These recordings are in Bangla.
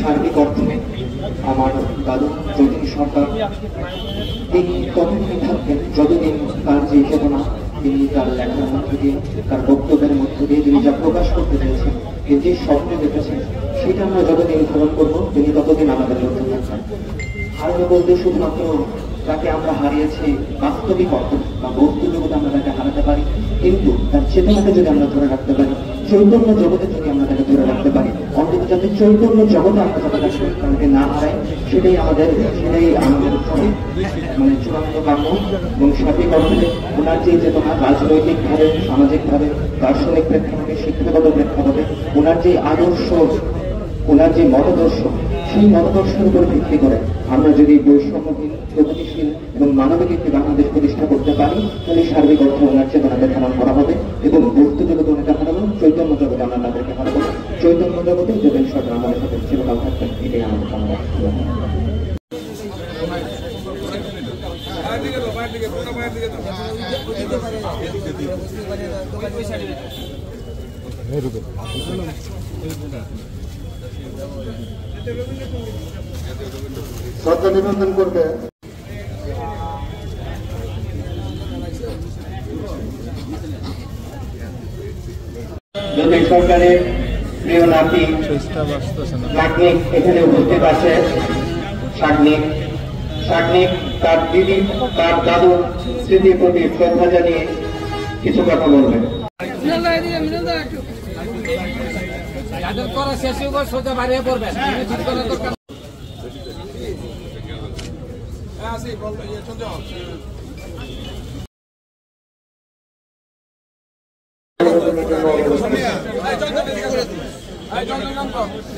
সার্বিক অর্থে আমার দাদু যতীন সরকার তিনি ততদিনই থাকবেন যতদিন তার যে চেতনা তিনি তার লেখার মধ্য দিয়ে তার বক্তব্যের মধ্য দিয়ে তিনি যা প্রকাশ করতে চেয়েছেন যে স্বপ্ন দেখেছেন সেটা আমরা যতদিন ধারণ করবো তিনি ততদিন আমাদের মধ্যে থাকবেন। হারানো বলতে শুধুমাত্র তাকে আমরা হারিয়েছি বাস্তবিক অর্থ বা বস্তু জগতে আমরা তাকে হারাতে পারি, কিন্তু তার চেতনাকে যদি আমরা ধরে রাখতে পারি, চৈতন্য জগতে যদি আমরা তাকে ধরে রাখতে পারি, অন্তত যাতে চৈতন্য জগতে আমরা তাকে না হারাই, সেটাই আমাদের মানে চূড়ান্ত কাম্য। এবং সার্বিক অর্থে ওনার যে চেতনা রাজনৈতিক ভাবে, সামাজিক ভাবে, দার্শনিক প্রেক্ষাপটে, শিক্ষাগত প্রেক্ষাপটে ওনার যে আদর্শ, ওনার যে মতাদর্শ, সেই মতাদর্শের উপর ভিত্তি করে আমরা যদি বৈষম্যহীন, প্রগতিশীল এবং মানবিক একটি বাংলাদেশ প্রতিষ্ঠা করতে পারি, তাহলে সার্বিক অর্থে ওনার চেতনাকে ধারণ করা হবে এবং বস্তু জগতে ওনাকে হারাবো, চৈতন্য জগতে আমরা তাদেরকে হারাবো। চৈতন্য জগতে যতীন সরকার আমাদের সাথে চিরকাল থাকবেন, এটাই আমাদের কামনা। শ্রদ্ধা নিবেদন করবে যতীন সরকারের প্রিয় নাতি শাগনিক এখানে উপস্থিত আছে। শাগনিক তার দিদি, তার দাদুর স্মৃতির প্রতি শ্রদ্ধা জানিয়ে কিছু কথা বলবেন।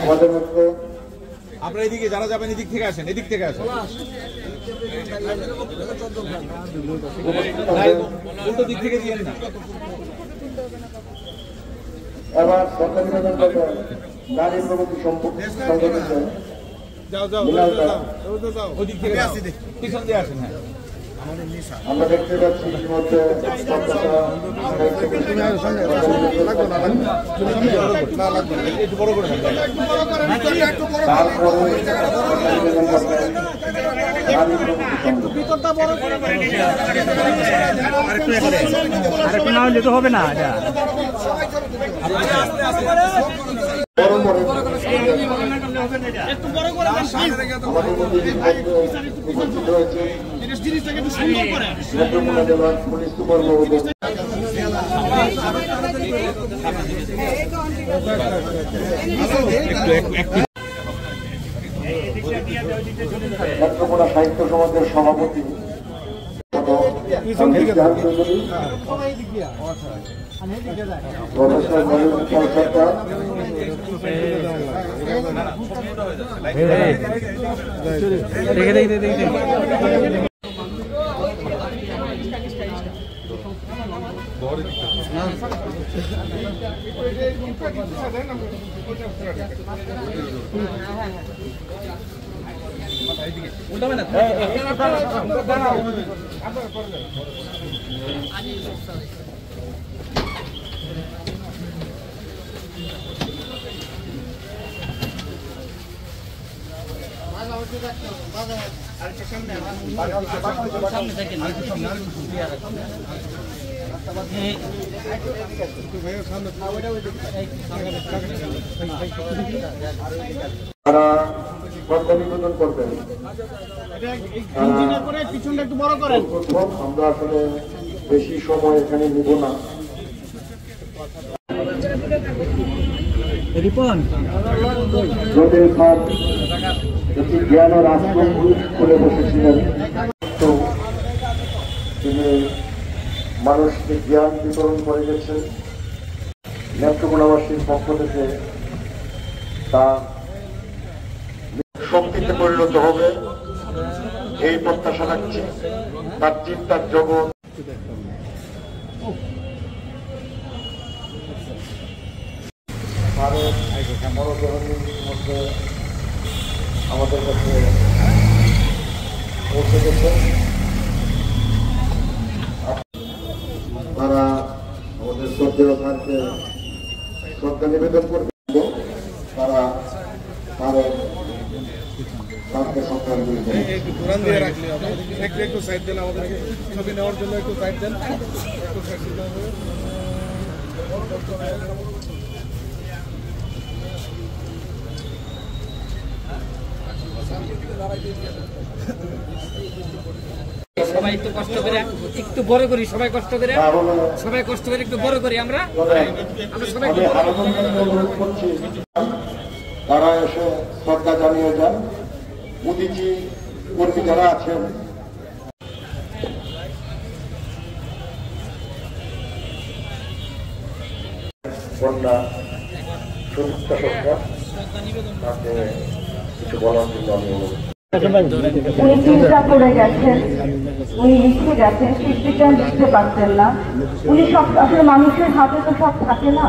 আমাদের মধ্যে আপনারা এদিকে যারা যাবেন এদিক থেকে আসেন, এদিক থেকে আসেন, উল্টো দিক থেকে দিয়েন না। এবার সরকার নিবেদন করবে নারী প্রগতি সংগঠন ওদিক থেকে পিছন দিয়ে আসেন। হ্যাঁ, আমরা দেখতে পাচ্ছি ইতিমধ্যে একটু বড় করে যেতে হবে না। পুলিশ সুপার মহোদয় নেত্রকোনা সাহিত্য সমাজের সভাপতি প্রফেসর নজরুল সরকার, তারা শ্রদ্ধা নিবেদন করবেন। আমরা আসলে বেশি সময় এখানে নিব না। যতীন স্যার একটি জ্ঞান ও রাষ্ট্র খুলে বসেছিলেন, তো তিনি মানুষকে জ্ঞান বিতরণ করে গেছেন। নেত্রকোনাবাসীর পক্ষ থেকে তা শক্তিতে পরিণত হবে এই প্রত্যাশা রাখছি। তার চিন্তার জগৎ মধ্যে আমাদের কাছে পৌঁছে গেছে। তারা আমাদের শ্রদ্ধেয় স্যারকে শ্রদ্ধা নিবেদন করবে। তারা তাদের সন্তানগুলিকে একটু কোরআন দিয়ে রাখলে হবে। একটু সাইড দেন, আমাদেরকে ছবি নেওয়ার জন্য একটু সাইড দেন, একটু সাইড দিতে হবে। সবাই একটু কষ্ট করে একটু বড় করি, সবাই কষ্ট করে একটু বড় করি আমরা সবাই আমি আনন্দ অনুরোধ করছি তারা এসে শ্রদ্ধা জানিয়ে যান। মোদিজি কর্মী যারা আছেন কন্যা সুচিত্রা সরকার তাকে কিছু বলার জন্য আমি উনি চিন্তা করে গেছেন, উনি লিখে গেছেন, স্বীকৃতি লিখতে পারতেন না। উনি সব আসলে মানুষের হাতে তো সব থাকে না।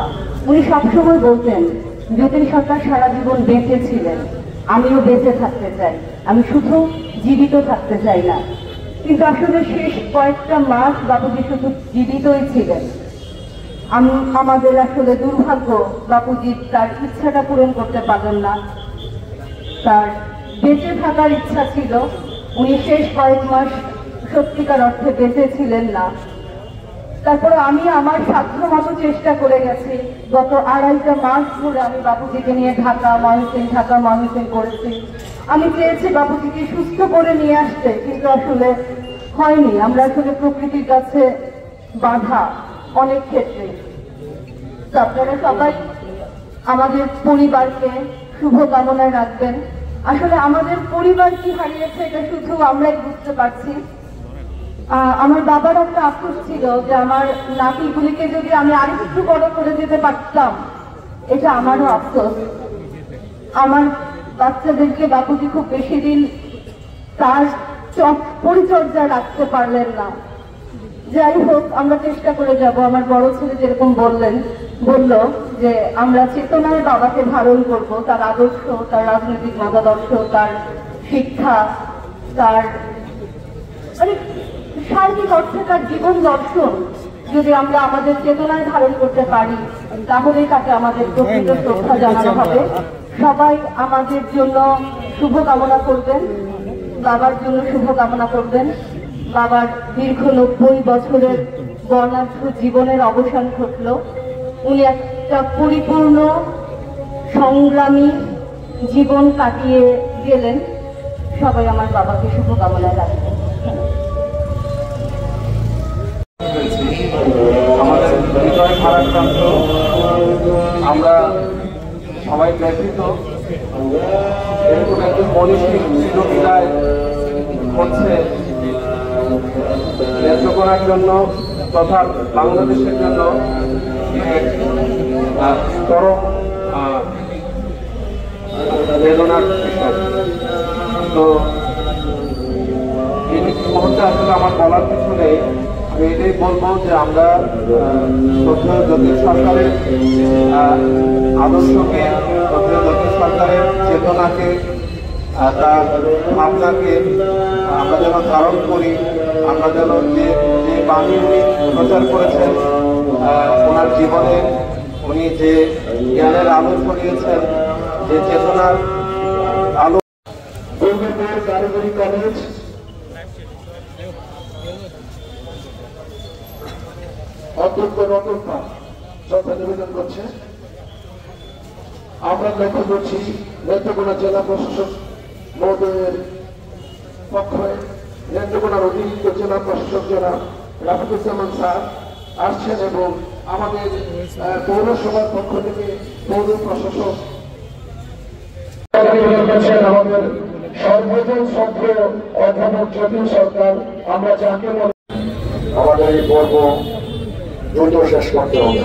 উনি সবসময় বলতেন যতীন সরকার সারা জীবন বেঁচে ছিলেন, আমিও বেঁচে থাকতে চাই, আমি শুধু জীবিত থাকতে চাই না। কিন্তু আসলে শেষ কয়েকটা মাস বাপুজি শুধু জীবিতই ছিলেন। আমাদের আসলে দুর্ভাগ্য, বাপুজি তার ইচ্ছাটা পূরণ করতে পারলেন না। তার বেঁচে থাকার ইচ্ছা ছিল, উনি শেষ কয়েক মাস সত্যিকার অর্থে বেঁচে ছিলেন না। তারপরে আমি আমার সাধ্য মতো চেষ্টা করে গেছি। গত 2.5 মাস ধরে আমি বাপুজিকে নিয়ে ঢাকা ময়মনসিংহ করেছি। আমি চেয়েছি বাপুজিকে সুস্থ করে নিয়ে আসতে, কিন্তু আসলে হয়নি। আমরা আসলে প্রকৃতির কাছে বাধা অনেক ক্ষেত্রে। আপনারা সবাই আমাদের পরিবারকে শুভকামনায় রাখবেন। আসলে আমাদের পরিবার কি হারিয়েছে এটা শুধু আমরাই বুঝতে পারছি। আমার বাবার একটা আফসোস ছিল যে আমার নাতিগুলিকে যদি আমি আরেকটু বড় করে যেতে পারতাম, এটা আমারও আফসোস। আমার বাচ্চাদেরকে বাপুজি খুব বেশি দিন তার পরিচর্যা রাখতে পারলেন না। যাই হোক, আমরা চেষ্টা করে যাব। আমার বড় ছেলে যেরকম বলল যে আমরা চেতনায় বাবাকে ধারণ করব, তার আদর্শ, তার রাজনৈতিক মতাদর্শ, তার শিক্ষা, তার মানে সার্বিক অর্থে তার জীবন দর্শন যদি আমরা আমাদের চেতনায় ধারণ করতে পারি, তাহলেই তাকে আমাদের প্রকৃত শ্রদ্ধা জানানো হবে। সবাই আমাদের জন্য শুভকামনা করবেন, বাবার জন্য শুভকামনা করবেন। বাবার দীর্ঘ 90 বছরের বর্ণাঢ্য জীবনের অবসান ঘটল। উনি একটা পরিপূর্ণ সংগ্রামী জীবন কাটিয়ে গেলেন। সবাই আমার বাবাকে শুভকামনা রাখবেন। আমাদের হৃদয় ভারাক্রান্ত, আমরা সবাই ব্যথিত। এরকম একজন মনীষী চিরবিদায় করছে ন্যায্য করার জন্য তথা বাংলাদেশের জন্য চরম বেদনার বিষয়। তো এই মুহূর্তে আসলে আমার বলার কিছু নেই। আমি এটাই বলবো যে আমরা শ্রদ্ধেয় যতীন সরকারের আদর্শকে, শ্রদ্ধেয় যতীন সরকারের চেতনাকে, তার ভাবনাকে আমরা যেন ধারণ করি। আমরা যেন যে বাণী উনি প্রচার করেছেন, ওনার জীবনে উনি যে জ্ঞানের আলো ছড়িয়েছেন, যে চেতনার আলো। কারিগরি কলেজ অধ্যক্ষ রতন পাল শ্রদ্ধা নিবেদন করছে। আমরা লক্ষ্য করছি নেত্রকোনা জেলা প্রশাসক মহোদয়ের পক্ষে নেত্রকোনার অতিরিক্ত জেলা প্রশাসক জেলা রাফিকুজ্জামান স্যার আসছেন এবং আমাদের পৌরসভার পক্ষ থেকে পৌর প্রশাসক আমাদের সর্বজন শ্রদ্ধেয় অধ্যাপক যতীন সরকার। আমরা যাকে আমাদের এই পর্ব দ্রুত শেষ করতে হবে।